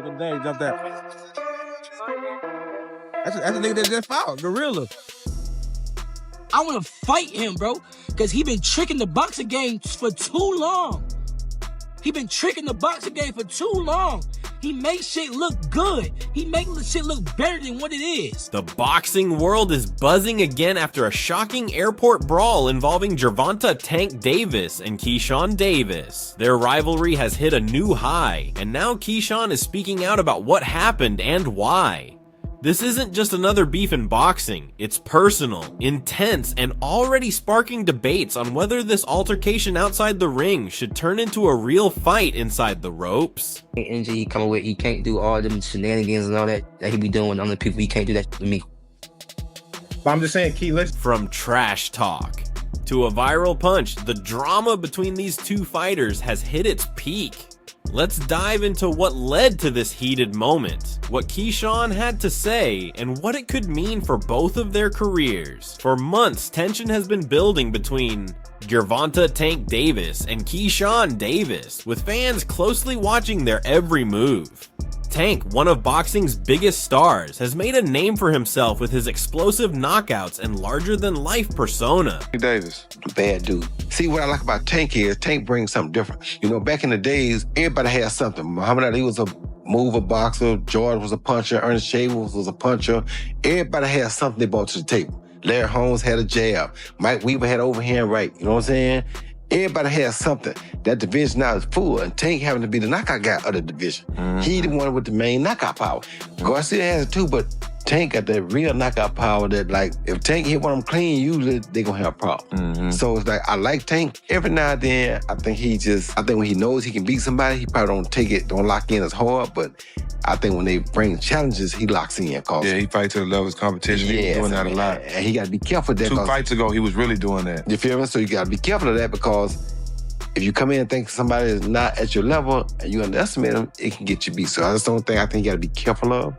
Today, jump that. That's a nigga that just fouled. Gorilla. I want to fight him, bro, because he been tricking the boxing game for too long. He been tricking the boxing game for too long. He makes shit look good. He makes shit look better than what it is. The boxing world is buzzing again after a shocking airport brawl involving Gervonta Tank Davis and Keyshawn Davis. Their rivalry has hit a new high, and now Keyshawn is speaking out about what happened and why. This isn't just another beef in boxing, it's personal, intense, and already sparking debates on whether this altercation outside the ring should turn into a real fight inside the ropes. Energy he coming with, he can't do all them shenanigans and all that he be doing with other people. He can't do that to me. But I'm just saying, Key, listen. From trash talk to a viral punch, the drama between these two fighters has hit its peak. Let's dive into what led to this heated moment, what Keyshawn had to say, and what it could mean for both of their careers. For months, tension has been building between Gervonta Tank Davis and Keyshawn Davis, with fans closely watching their every move. Tank, one of boxing's biggest stars, has made a name for himself with his explosive knockouts and larger-than-life persona. Davis, bad dude. See, what I like about Tank is Tank brings something different. You know, back in the days, everybody had something. Muhammad Ali was a mover boxer, George was a puncher, Ernest Shavers was a puncher. Everybody had something they brought to the table. Larry Holmes had a jab. Mike Weaver had overhand right. You know what I'm saying? Everybody has something. That division now is full, and Tank having to be the knockout guy of the division. He the one with the main knockout power. Garcia has it too, but Tank got that real knockout power that, like, if Tank hit one of them clean, usually they gonna have a problem. So it's like, I like Tank. Every now and then, I think when he knows he can beat somebody, he probably don't lock in as hard, but I think when they bring challenges, he locks in. Yeah, he fights to the level of competition. He's doing that a lot. And he got to be careful of that. 2 fights ago, he was really doing that. You feel me? So you got to be careful of that, because if you come in and think somebody is not at your level and you underestimate them, it can get you beat. So that's the only thing I think you got to be careful of.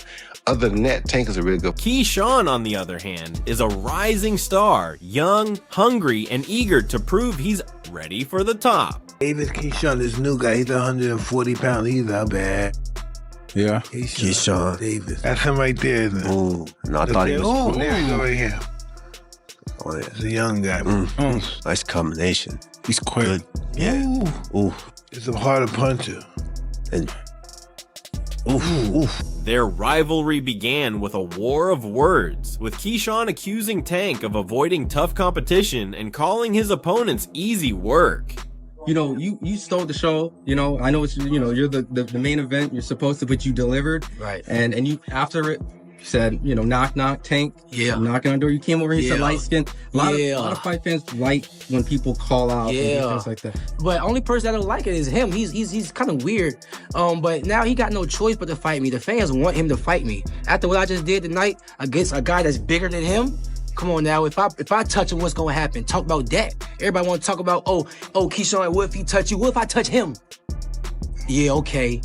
Other than that, Tank is a really good. Keyshawn, on the other hand, is a rising star, young, hungry, and eager to prove he's ready for the top. Davis Keyshawn, this new guy, he's 140 pounds. He's not bad. Yeah. Keyshawn Davis. That's him right there. Ooh, no, I thought he was. Oh, there you go right here. Oh, yeah. He's a young guy. Nice combination. He's quick. Good. Yeah. Ooh. He's a harder puncher. And oof. Their rivalry began with a war of words, with Keyshawn accusing Tank of avoiding tough competition and calling his opponents easy work. You know, you stole the show. You know, I know it's, you know, you're the main event. You're supposed to, but you delivered. Right. And you, after it, you said, you know, knock, knock, Tank. Yeah. I'm knocking on the door. You came over here, said light skin. A lot of fight fans like when people call out and things like that. But only person that don't like it is him. He's kind of weird. But now he got no choice but to fight me. The fans want him to fight me. After what I just did tonight against a guy that's bigger than him, come on now, if I touch him, what's gonna happen? Talk about that. Everybody wanna talk about, oh, Keyshawn, what if he touch you? What if I touch him? Yeah, okay.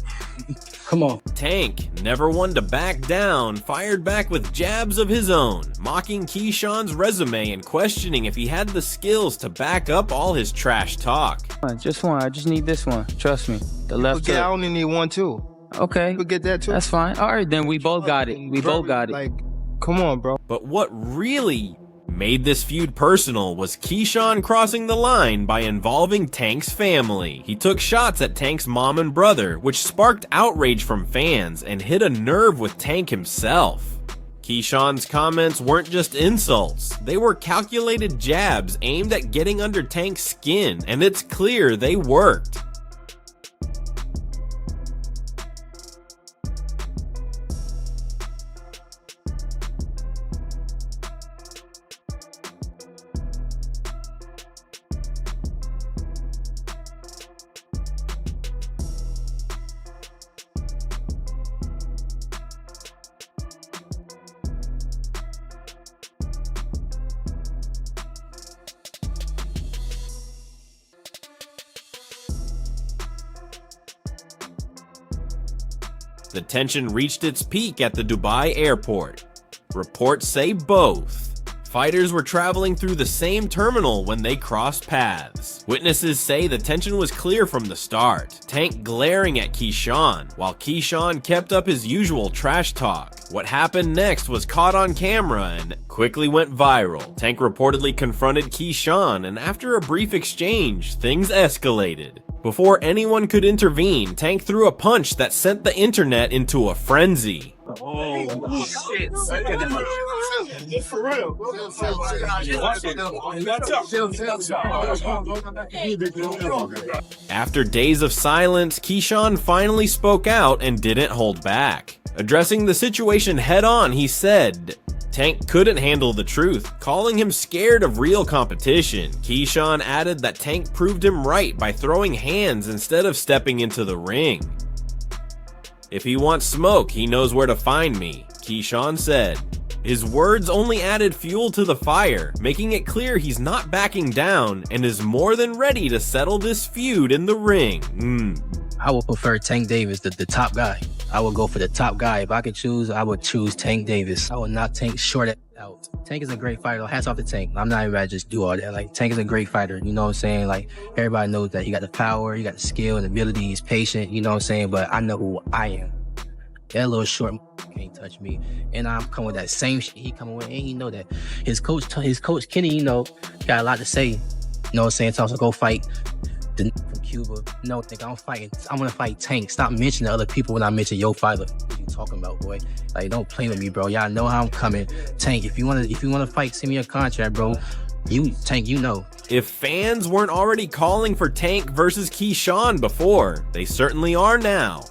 Come on. Tank, never one to back down, fired back with jabs of his own, mocking Keyshawn's resume and questioning if he had the skills to back up all his trash talk. Just one. I just need this one. Trust me. The left hook. I only need one too. Okay. You get that too. That's fine. All right, then we both got it. We both got it. Like, come on, bro. But what really made this feud personal was Keyshawn crossing the line by involving Tank's family. He took shots at Tank's mom and brother, which sparked outrage from fans and hit a nerve with Tank himself. Keyshawn's comments weren't just insults, they were calculated jabs aimed at getting under Tank's skin, and it's clear they worked. The tension reached its peak at the Dubai airport. Reports say both fighters were traveling through the same terminal when they crossed paths. tense. Witnesses say the tension was clear from the start. Tank glaring at Keyshawn, while Keyshawn kept up his usual trash talk. What happened next was caught on camera and quickly went viral. Tank reportedly confronted Keyshawn, and after a brief exchange, things escalated. Before anyone could intervene, Tank threw a punch that sent the internet into a frenzy. Oh, shit. For real. After days of silence, Keyshawn finally spoke out and didn't hold back. Addressing the situation head-on, he said, Tank couldn't handle the truth, calling him scared of real competition. Keyshawn added that Tank proved him right by throwing hands instead of stepping into the ring. If he wants smoke, he knows where to find me, Keyshawn said. His words only added fuel to the fire, making it clear he's not backing down and is more than ready to settle this feud in the ring. I would prefer Tank Davis, the top guy. I would go for the top guy. If I could choose, I would choose Tank Davis. I would not Tank short it out. Tank is a great fighter. Hats off to Tank. I'm not even about to just do all that. Like, Tank is a great fighter. You know what I'm saying? Like, everybody knows that he got the power, he got the skill and ability, he's patient, you know what I'm saying? But I know who I am. That little short can't touch me. And I'm coming with that same shit he coming with, and he know that. His coach Kenny, you know, got a lot to say. You know what I'm saying? Tells him to go fight the from Cuba. No, I'm gonna fight Tank. Stop mentioning other people when I mention your fighter. What you talking about, boy? Like, don't play with me, bro. Y'all know how I'm coming. Tank, if you wanna fight, send me a contract, bro. Tank, you know. If fans weren't already calling for Tank versus Keyshawn before, they certainly are now.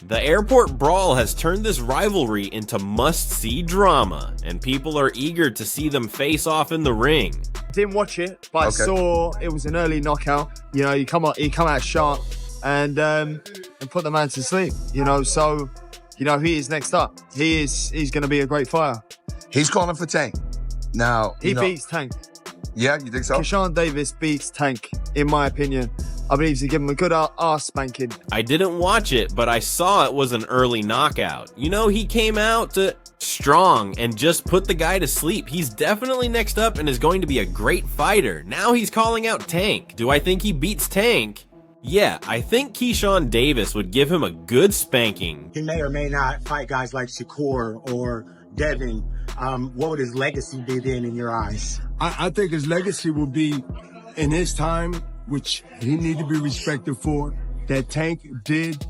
The airport brawl has turned this rivalry into must-see drama, and people are eager to see them face off in the ring. Didn't watch it, but I saw it was an early knockout. You know, he come out sharp and put the man to sleep. You know, so you know he is next up. He's going to be a great fighter. He's calling for Tank. Now he beats Tank. Yeah, you think so? Keyshawn Davis beats Tank, in my opinion. I believe he's give him a good ass spanking. I didn't watch it, but I saw it was an early knockout. You know, he came out strong and just put the guy to sleep. He's definitely next up and is going to be a great fighter. Now he's calling out Tank. Do I think he beats Tank? Yeah, I think Keyshawn Davis would give him a good spanking. He may or may not fight guys like Shakur or Devin. What would his legacy be then in your eyes? I think his legacy will be in his time, which he need to be respected for, that Tank did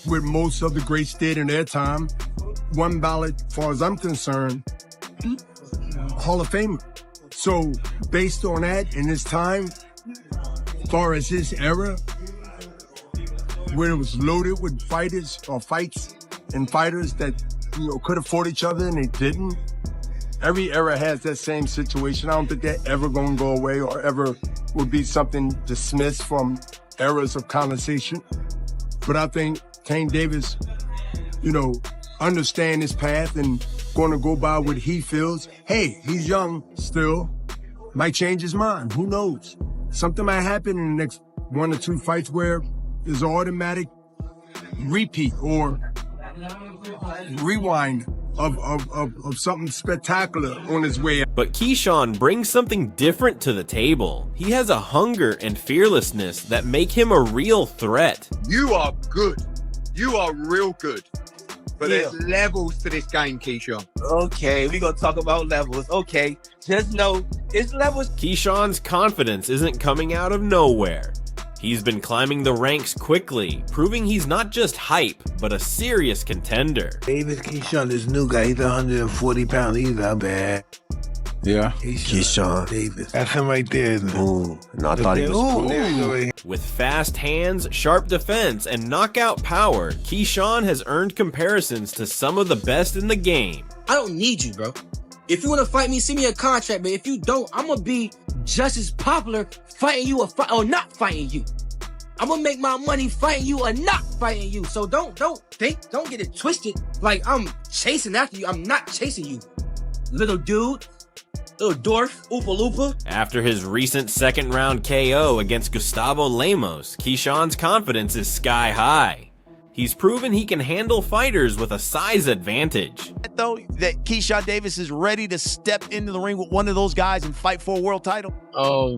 what most of the greats did in their time. One ballot, as far as I'm concerned, Hall of Famer. So based on that, in his time, as far as his era, where it was loaded with fighters or fights and fighters that, you know, could have fought each other and they didn't. Every era has that same situation. I don't think that ever gonna go away or ever will be something dismissed from eras of conversation. But I think Tank Davis, you know, understand his path and gonna go by what he feels. Hey, he's young still, might change his mind, who knows? Something might happen in the next 1 or 2 fights where there's an automatic repeat or rewind of something spectacular on his way. But Keyshawn brings something different to the table. He has a hunger and fearlessness that make him a real threat. You are good. You are real good. But there's levels to this game, Keyshawn. Okay, we gonna talk about levels. Okay, just know it's levels. Keyshawn's confidence isn't coming out of nowhere. He's been climbing the ranks quickly, proving he's not just hype, but a serious contender. Davis Keyshawn, this new guy, he's 140 pounds. He's not bad. Yeah. Keyshawn Davis. That's him right there. Ooh, no, I thought he was. With fast hands, sharp defense, and knockout power, Keyshawn has earned comparisons to some of the best in the game. I don't need you, bro. If you want to fight me, send me a contract, but if you don't, I'm going to be just as popular fighting you or not fighting you. I'm going to make my money fighting you or not fighting you. So don't get it twisted like I'm chasing after you. I'm not chasing you. Little dude, little dwarf, Oopa Loopa. After his recent second-round KO against Gustavo Lemos, Keyshawn's confidence is sky high. He's proven he can handle fighters with a size advantage. Though that Keyshawn Davis is ready to step into the ring with one of those guys and fight for a world title?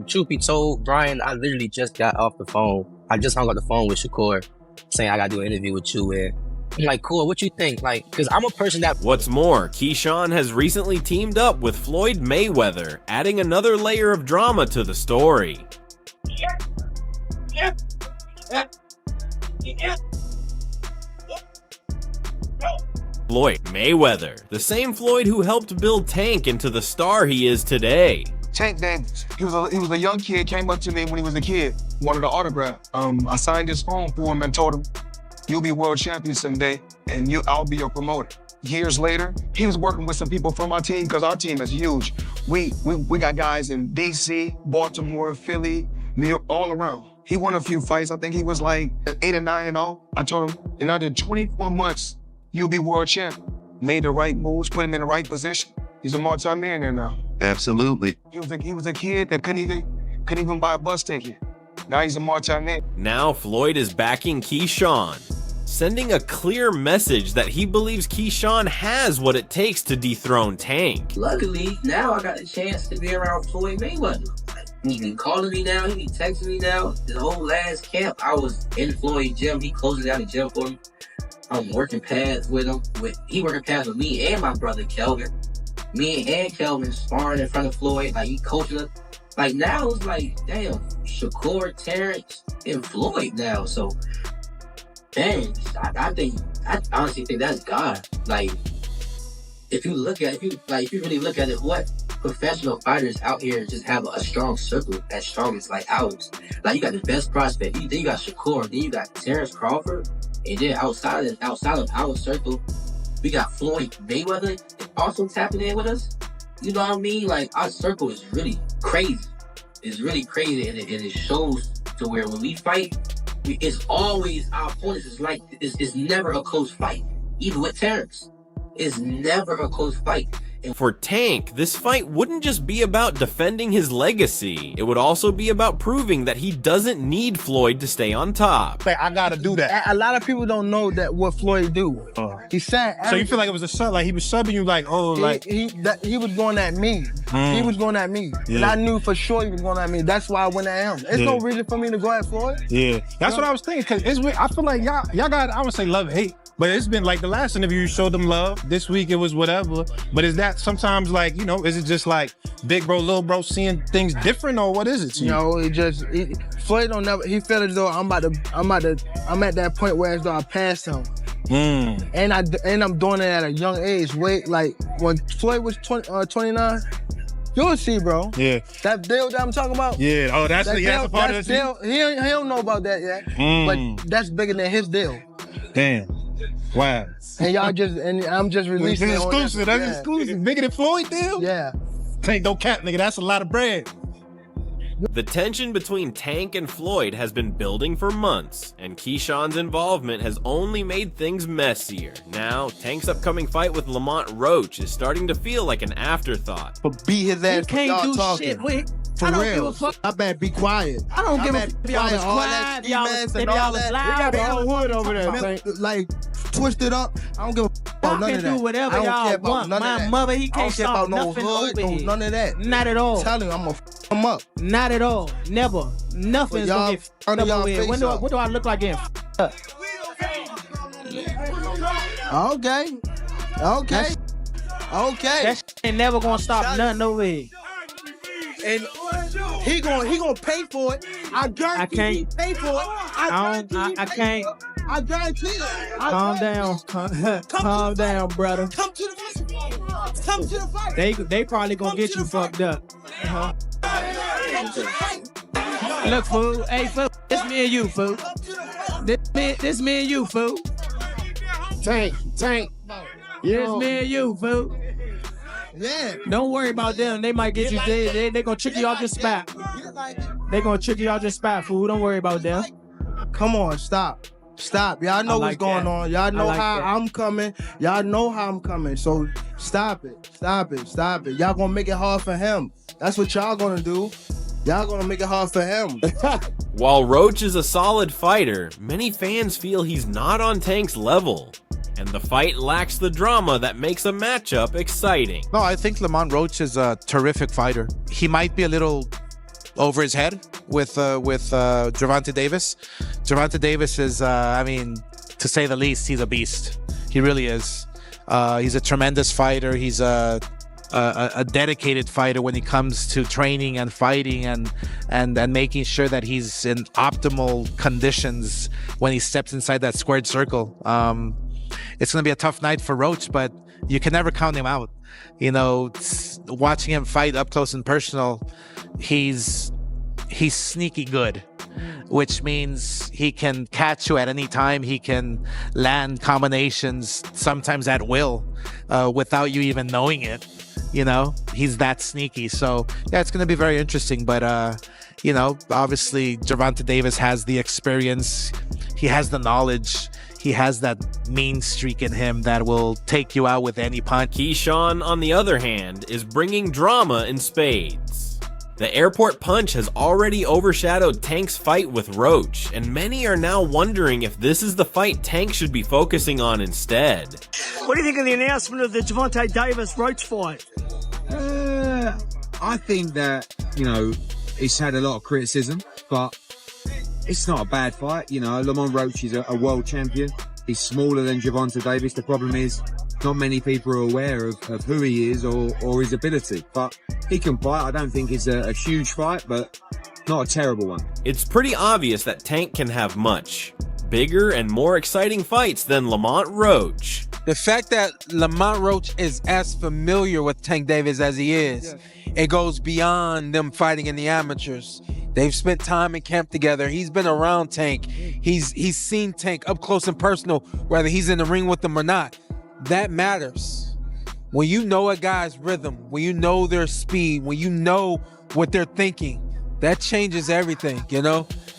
Truth be told, Brian, I literally just got off the phone. I just hung up the phone with Shakur saying I gotta do an interview with you, and I'm like, cool, what you think? Like, because I'm a person that... What's more, Keyshawn has recently teamed up with Floyd Mayweather, adding another layer of drama to the story. Floyd Mayweather, the same Floyd who helped build Tank into the star he is today. Tank Davis, he was a young kid, came up to me when he was a kid, wanted an autograph. I signed his phone for him and told him, you'll be world champion someday, and I'll be your promoter. Years later, he was working with some people from our team, because our team is huge. We got guys in DC, Baltimore, Philly, New York, all around. He won a few fights. I think he was like 8 or 9-0. I told him, in under 24 months, you'll be world champion. Made the right moves, put him in the right position. He's a multi-millionaire now. Absolutely. He was a kid that couldn't even buy a bus ticket. Now he's a multi-millionaire. Now Floyd is backing Keyshawn, sending a clear message that he believes Keyshawn has what it takes to dethrone Tank. Luckily, now I got the chance to be around Floyd Mayweather. He be calling me now, he be texting me now. The whole last camp, I was in Floyd's gym. He closing down the gym for me. I'm working pads with him. He working pads with me and my brother Kelvin. Me and Kelvin sparring in front of Floyd, like he coaching us. Like now it's like, damn, Shakur, Terrence, and Floyd now. So, man, I honestly think that's God. Like, if you really look at it, what professional fighters out here just have a strong circle as strong as like ours. Like you got the best prospect. Then you got Shakur. Then you got Terrence Crawford. And then outside of our circle, we got Floyd Mayweather also tapping in with us. You know what I mean? Like our circle is really crazy. It's really crazy, and it shows to where when we fight, it's always our opponents. It's never a close fight. Even with Terrence, it's never a close fight. For Tank, this fight wouldn't just be about defending his legacy. It would also be about proving that he doesn't need Floyd to stay on top. I gotta do that. A lot of people don't know that what Floyd do. He said. So you feel like it was a sub? Like he was subbing you? Like he was going at me. He was going at me, and I knew for sure he was going at me. That's why I went at him. There's no reason for me to go at Floyd. Yeah, that's what I was thinking. Cause it's weird. I feel like y'all got. I would say love hate. But it's been like the last interview, you showed them love. This week it was whatever. But is that sometimes like, you know, is it just like big bro, little bro seeing things different, or what is it to you? No, Floyd don't never. He felt as though I'm at that point where as though I passed him. And I'm doing it at a young age. Wait, like when Floyd was 29. You'll see, bro. Yeah. That deal that I'm talking about? Yeah. Oh, that's a part of the deal. He don't know about that yet. But that's bigger than his deal. Damn. Wow. And I'm just releasing it. Exclusive. That's exclusive. Bigger than Floyd deal? Yeah. Tank no cap, nigga. That's a lot of bread. The tension between Tank and Floyd has been building for months, and Keyshawn's involvement has only made things messier. Now, Tank's upcoming fight with Lamont Roach is starting to feel like an afterthought. But beat his ass. You can't do talking. shit with. For real. I better be quiet. I don't give a fuck if y'all was quiet, y'all was loud. They got the hood over there. Like, twist it up. I don't give a fuck about none of that. Y'all can do whatever y'all want. My mother, he can't stop nothing over here. None of that. Not at all. I'm telling you, I'm gonna f him up. Not at all. Never. Nothing's gonna get f***ed up over here. What do I look like getting f***ed up? Okay. That shit ain't never gonna stop nothing over here. And he gonna pay for it. I guarantee he pay for it. I can't. I guarantee it. Calm down. Calm down, brother. Come to the fight. They probably gonna get you fucked up. Look, fool. Hey, fool. This me and you, fool. This me and you, fool. Tank. This me and you, fool. Yeah. Don't worry about them. They might get you. They gonna trick you off your spot. They gonna trick you off your spot, fool. Don't worry about them. Come on, stop. Y'all know what's going on. Y'all know how I'm coming. Y'all know how I'm coming. So stop it. Y'all gonna make it hard for him. That's what y'all gonna do. Y'all gonna make it hard for him. While Roach is a solid fighter, many fans feel he's not on Tank's level, and the fight lacks the drama that makes a matchup exciting. No, I think Lamont Roach is a terrific fighter. He might be a little over his head with Gervonta Davis. Gervonta Davis is, to say the least, he's a beast. He really is. He's a tremendous fighter. He's a dedicated fighter when it comes to training and fighting and making sure that he's in optimal conditions when he steps inside that squared circle. It's going to be a tough night for Roach, but you can never count him out. You know, watching him fight up close and personal, he's sneaky good, which means he can catch you at any time. He can land combinations sometimes at will without you even knowing it. You know, he's that sneaky. So yeah, it's going to be very interesting. But obviously Gervonta Davis has the experience. He has the knowledge. He has that mean streak in him that will take you out with any punch. Keyshawn, on the other hand, is bringing drama in spades. The airport punch has already overshadowed Tank's fight with Roach, and many are now wondering if this is the fight Tank should be focusing on instead. What do you think of the announcement of the Gervonta Davis-Roach fight? I think that, it's had a lot of criticism, but it's not a bad fight. Lamont Roach is a world champion. He's smaller than Gervonta Davis. The problem is not many people are aware of who he is or his ability. But he can fight. I don't think it's a huge fight, but not a terrible one. It's pretty obvious that Tank can have much bigger and more exciting fights than Lamont Roach. The fact that Lamont Roach is as familiar with Tank Davis as he is, it goes beyond them fighting in the amateurs. They've spent time in camp together. He's been around Tank. He's seen Tank up close and personal, whether he's in the ring with them or not. That matters. When you know a guy's rhythm, when you know their speed, when you know what they're thinking, that changes everything,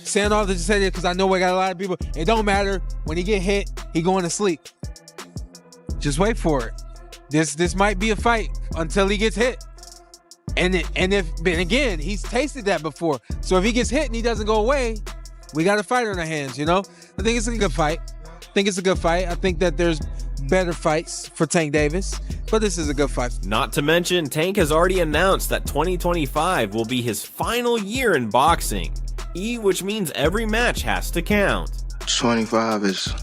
Saying all this to say that because I know we got a lot of people. It don't matter. When he get hit, he going to sleep. Just wait for it. This might be a fight until he gets hit. And again, he's tasted that before. So if he gets hit and he doesn't go away, we got a fighter in our hands, I think it's a good fight. I think that there's better fights for Tank Davis, but this is a good fight. Not to mention, Tank has already announced that 2025 will be his final year in boxing, which means every match has to count. 25 is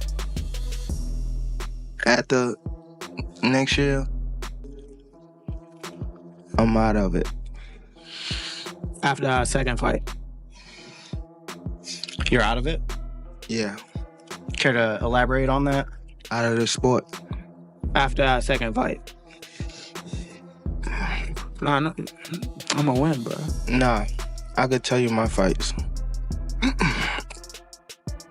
at the next year. I'm out of it. After our second fight. You're out of it? Yeah. Care to elaborate on that? Out of the sport. After our second fight. Nah, no, I'm gonna win, bro. Nah, I could tell you my fights.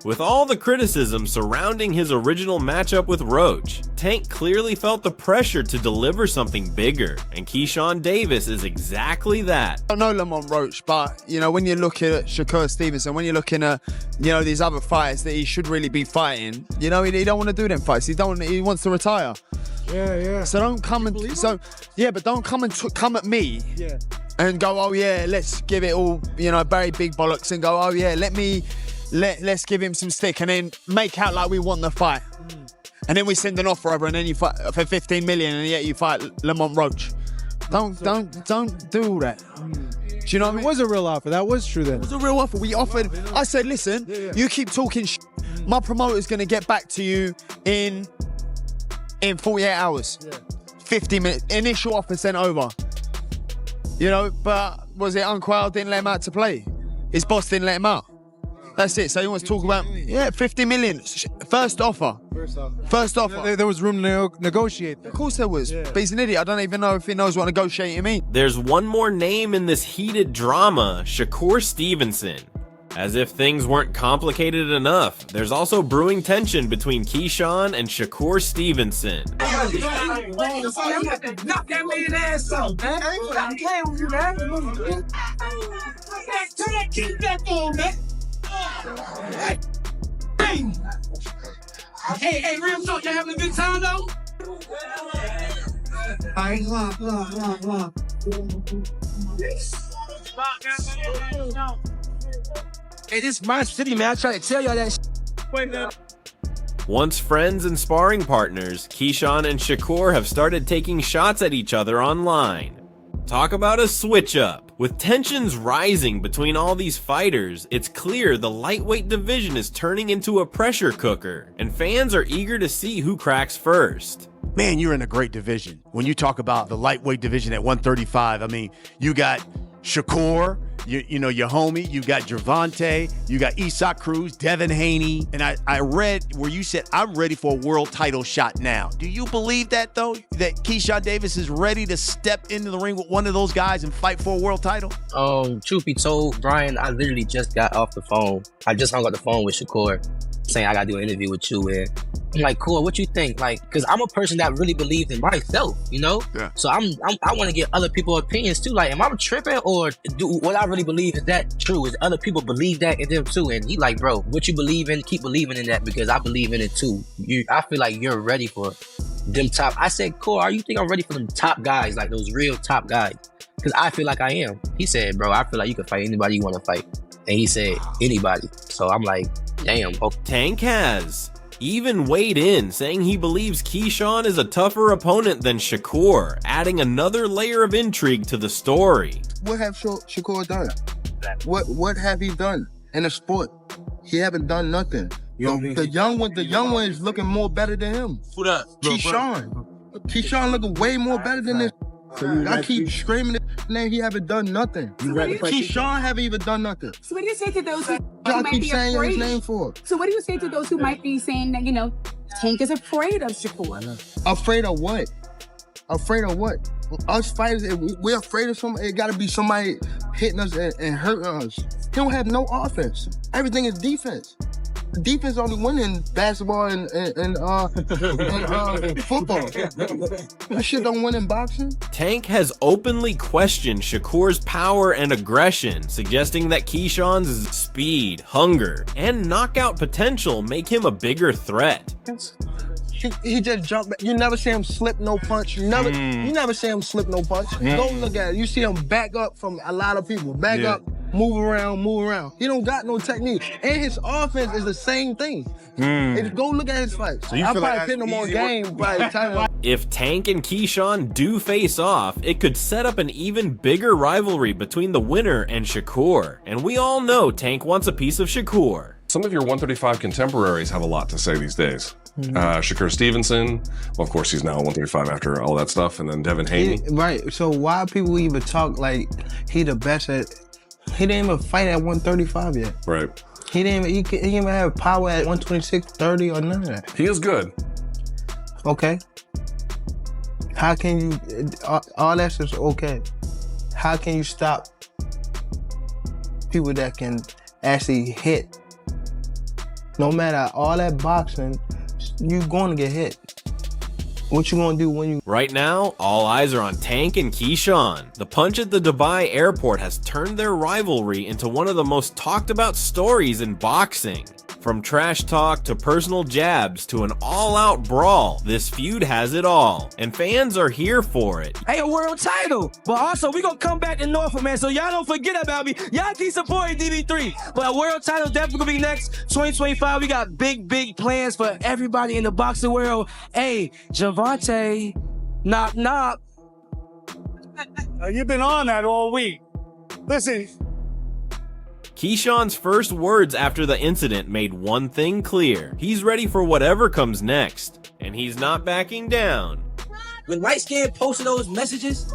With all the criticism surrounding his original matchup with Roach, Tank clearly felt the pressure to deliver something bigger, and Keyshawn Davis is exactly that. I don't know Lamont Roach, but, when you're looking at Shakur Stevenson, when you're looking at, these other fights that he should really be fighting, he don't want to do them fights. He wants to retire. Yeah. So don't come and, but don't come and come at me. Yeah. And go, oh yeah, let's give it all, very big bollocks and go, oh yeah, let's give him some stick and then make out like we want the fight. And then we send an offer over and then you fight for 15 million and yet you fight Lamont Roach. Don't do all that. Do you know what I mean? It was a real offer. That was true then. It was a real offer. We offered. I said, listen, you keep talking my promoter's going to get back to you in 48 hours. 50 minutes. Initial offer sent over. But was it Uncle didn't let him out to play? His boss didn't let him out. That's it. So he wants to talk about, 50 million. First offer. There was room to negotiate. Of course there was. But he's an idiot. I don't even know if he knows what negotiating means. There's one more name in this heated drama, Shakur Stevenson. As if things weren't complicated enough, there's also brewing tension between Keyshawn and Shakur Stevenson. Knock that man's ass up, man. I'm playing with you, man. Keep that thing, man. Hey, real talk, you having a good time though? Alright, come on. Hey, this is my city, man. I try to tell y'all that. Once friends and sparring partners, Keyshawn and Shakur have started taking shots at each other online. Talk about a switch up. With tensions rising between all these fighters, it's clear the lightweight division is turning into a pressure cooker, and fans are eager to see who cracks first. Man, you're in a great division. When you talk about the lightweight division at 135, I mean, you got Shakur, you know, your homie, you got Gervonta, you got Isak Cruz, Devin Haney, and I read where you said, I'm ready for a world title shot now. Do you believe that, though, that Keyshawn Davis is ready to step into the ring with one of those guys and fight for a world title? Truth be told, Brian, I literally just got off the phone. I just hung up the phone with Shakur, saying I gotta do an interview with you, and I'm like, cool, what you think? Like, because I'm a person that really believes in myself, you know? Yeah. So I want to get other people's opinions too. Like, am I tripping, or do what I really believe, is that true? Is other people believe that in them too? And he like, bro, what you believe in, keep believing in that, because I believe in it too. I feel like you're ready for them top. I said, cool, are you think I'm ready for them top guys, like those real top guys? Because I feel like I am. He said, bro, I feel like you can fight anybody you want to fight. And he said, anybody. So I'm like, damn. Okay. Tank has even weighed in, saying he believes Keyshawn is a tougher opponent than Shakur, adding another layer of intrigue to the story. What have Shakur done? What have he done in the sport? He haven't done nothing. The young one is looking more better than him. Who that? Keyshawn. Keyshawn looking way more better than this. I keep screaming his name. He haven't done nothing. Keyshawn haven't even done nothing. So what do you say to those who Y'all might keep be saying afraid? his name for? So what do you say to those who might be saying that, you know, Tank is afraid of Shakur? Afraid of what? Afraid of what? Us fighters, if we're afraid of somebody. It gotta be somebody hitting us and hurting us. He don't have no offense. Everything is defense. Defense only win in basketball and football. That shit don't win in boxing. Tank has openly questioned Shakur's power and aggression, suggesting that Keyshawn's speed, hunger, and knockout potential make him a bigger threat. He just jumped back. You never see him slip no punch. You never see him slip no punch. Go look at it. You see him back up from a lot of people. Back up, move around. He don't got no technique. And his offense is the same thing. Go look at his fights. So you I feel probably like put him on game by the time. If Tank and Keyshawn do face off, it could set up an even bigger rivalry between the winner and Shakur. And we all know Tank wants a piece of Shakur. Some of your 135 contemporaries have a lot to say these days. Shakur Stevenson, well, of course, he's now 135 after all that stuff, and then Devin Haney. Right. So why people even talk like he the best at? He didn't even fight at 135 yet. Right. He didn't even have power at 126, 30, or none of that. He is good. Okay. How can you? All that's just okay. How can you stop people that can actually hit? No matter all that boxing, you're going to get hit. What you gonna do when you... Right now, all eyes are on Tank and Keyshawn. The punch at the Dubai airport has turned their rivalry into one of the most talked about stories in boxing. From trash talk to personal jabs to an all-out brawl, this feud has it all, and fans are here for it. Hey, a world title. But also, we gonna come back to Norfolk, man, so y'all don't forget about me. Y'all keep supporting DB3. But a world title definitely gonna be next. 2025, we got big plans for everybody in the boxing world. Hey, Gervonta, knock, knock. You've been on that all week. Listen. Keyshawn's first words after the incident made one thing clear. He's ready for whatever comes next, and he's not backing down. When Light Skin posted those messages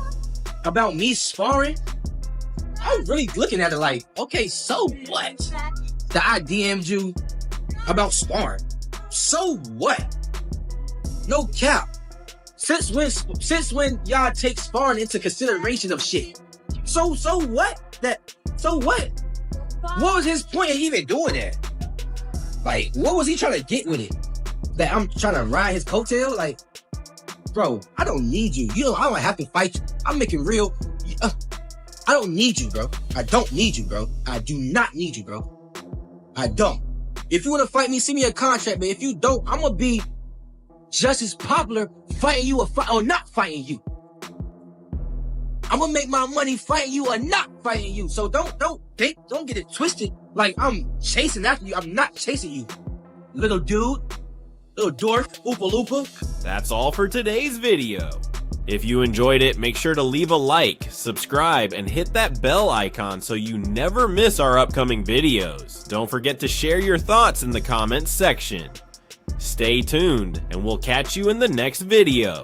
about me sparring, I'm really looking at it like, okay, so what? That I DM'd you about sparring. So what? No cap. Since when y'all take sparring into consideration of shit? So what? So what? What was his point of even doing that? Like, what was he trying to get with it? That I'm trying to ride his coattail? Like, bro, I don't need you. I don't have to fight you. I'm making real. I don't need you, bro. I don't need you, bro. I do not need you, bro. I don't. If you want to fight me, send me a contract, but if you don't, I'm going to be just as popular fighting you or not fighting you. I'm gonna make my money fighting you or not fighting you. So don't get it twisted. Like I'm chasing after you. I'm not chasing you, little dude, little dwarf, Oopa Loopa. That's all for today's video. If you enjoyed it, make sure to leave a like, subscribe, and hit that bell icon so you never miss our upcoming videos. Don't forget to share your thoughts in the comments section. Stay tuned, and we'll catch you in the next video.